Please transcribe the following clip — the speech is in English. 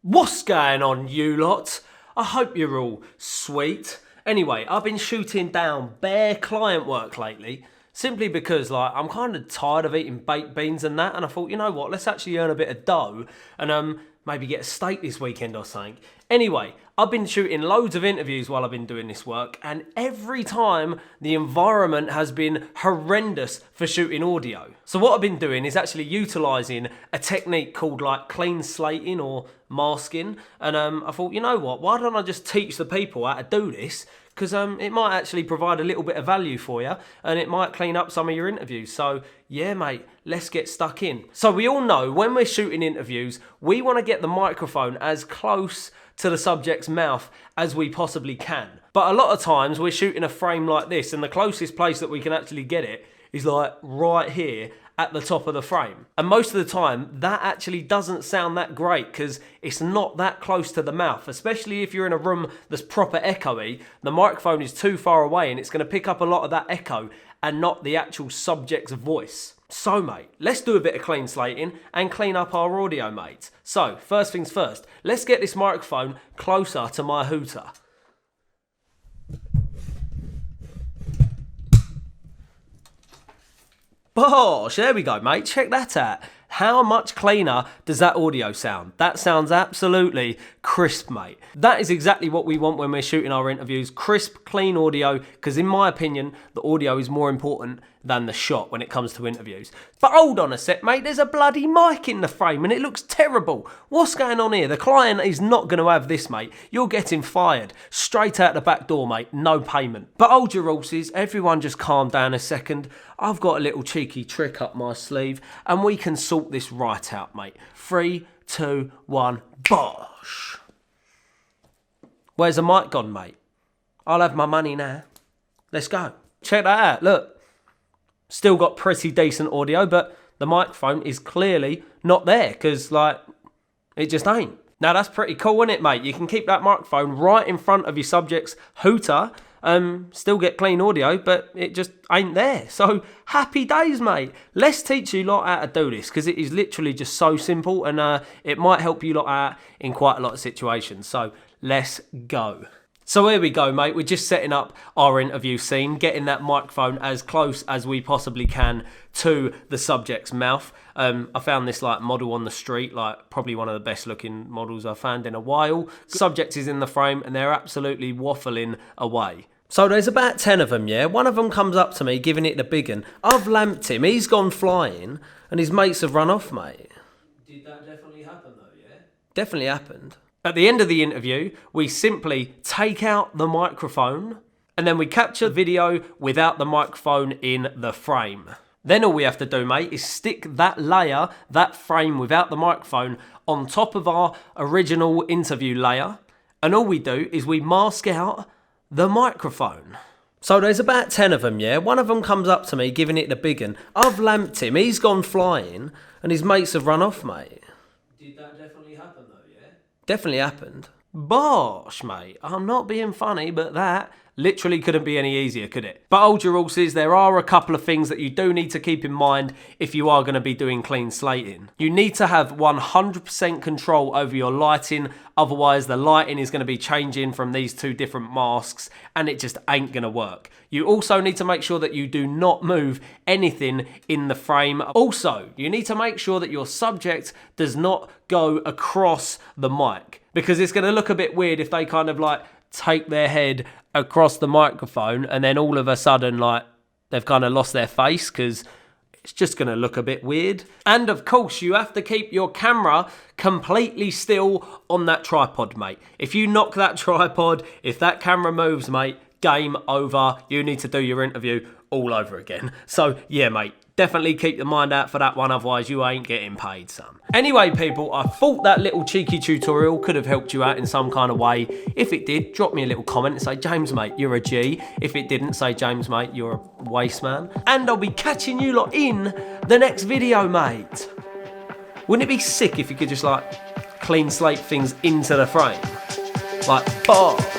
What's going on, you lot? I hope you're all sweet. Anyway, I've been shooting down bare client work lately, simply because I'm kind of tired of eating baked beans and that, and I thought, you know what, let's actually earn a bit of dough and maybe get a steak this weekend or something. Anyway, I've been shooting loads of interviews while I've been doing this work, and every time the environment has been horrendous for shooting audio. So what I've been doing is actually utilising a technique called clean slating or masking, and I thought, you know what, why don't I just teach the people how to do this? Because it might actually provide a little bit of value for you, and it might clean up some of your interviews. So yeah, mate, let's get stuck in. So we all know when we're shooting interviews, we want to get the microphone as close to the subject's mouth as we possibly can. But a lot of times we're shooting a frame like this, and the closest place that we can actually get it is right here at the top of the frame. And most of the time, that actually doesn't sound that great because it's not that close to the mouth, especially if you're in a room that's proper echoey. The microphone is too far away and it's gonna pick up a lot of that echo and not the actual subject's voice. So mate, let's do a bit of clean slating and clean up our audio, mate. So, first things first, let's get this microphone closer to my hooter. Bosh, there we go, mate. Check that out. How much cleaner does that audio sound? That sounds absolutely crisp, mate. That is exactly what we want when we're shooting our interviews. Crisp, clean audio, because in my opinion, the audio is more important than the shot when it comes to interviews. But hold on a sec, mate. There's a bloody mic in the frame and it looks terrible. What's going on here? The client is not going to have this, mate. You're getting fired. Straight out the back door, mate. No payment. But hold your horses. Everyone just calm down a second. I've got a little cheeky trick up my sleeve and we can sort this right out, mate. 3, 2, 1, bosh. Where's the mic gone, mate? I'll have my money now. Let's go. Check that out. Look. Still got pretty decent audio, but the microphone is clearly not there because, it just ain't. Now, that's pretty cool, isn't it, mate? You can keep that microphone right in front of your subject's hooter, still get clean audio, but it just ain't there. So, happy days, mate. Let's teach you lot how to do this because it is literally just so simple and it might help you lot out in quite a lot of situations. So, let's go. So here we go, mate. We're just setting up our interview scene, getting that microphone as close as we possibly can to the subject's mouth. I found this model on the street, probably one of the best looking models I've found in a while. Subject is in the frame and they're absolutely waffling away. So there's about 10 of them, yeah? One of them comes up to me, giving it the big un. I've lamped him, he's gone flying, and his mates have run off, mate. Did that definitely happen though, yeah? Definitely happened. At the end of the interview, we simply take out the microphone and then we capture video without the microphone in the frame. Then all we have to do, mate, is stick that layer, that frame without the microphone on top of our original interview layer. And all we do is we mask out the microphone. So there's about 10 of them, yeah? One of them comes up to me, giving it the big un. I've lamped him, he's gone flying, and his mates have run off, mate. Did that definitely happen though, yeah? Definitely happened. Bosh, mate. I'm not being funny, but that literally couldn't be any easier, could it? But hold your horses, there are a couple of things that you do need to keep in mind if you are going to be doing clean slating. You need to have 100% control over your lighting, otherwise the lighting is going to be changing from these two different masks and it just ain't going to work. You also need to make sure that you do not move anything in the frame. Also, you need to make sure that your subject does not go across the mic because it's going to look a bit weird if they kind of take their head across the microphone and then all of a sudden they've kind of lost their face because it's just going to look a bit weird. And of course you have to keep your camera completely still on that tripod, mate. If you knock that tripod, if that camera moves, mate, game over. You need to do your interview all over again. So yeah, mate, definitely keep your mind out for that one, otherwise you ain't getting paid, son. Anyway, people, I thought that little cheeky tutorial could have helped you out in some kind of way. If it did, drop me a little comment and say, James, mate, you're a G. If it didn't, say, James, mate, you're a waste man. And I'll be catching you lot in the next video, mate. Wouldn't it be sick if you could just clean slate things into the frame? Bosh.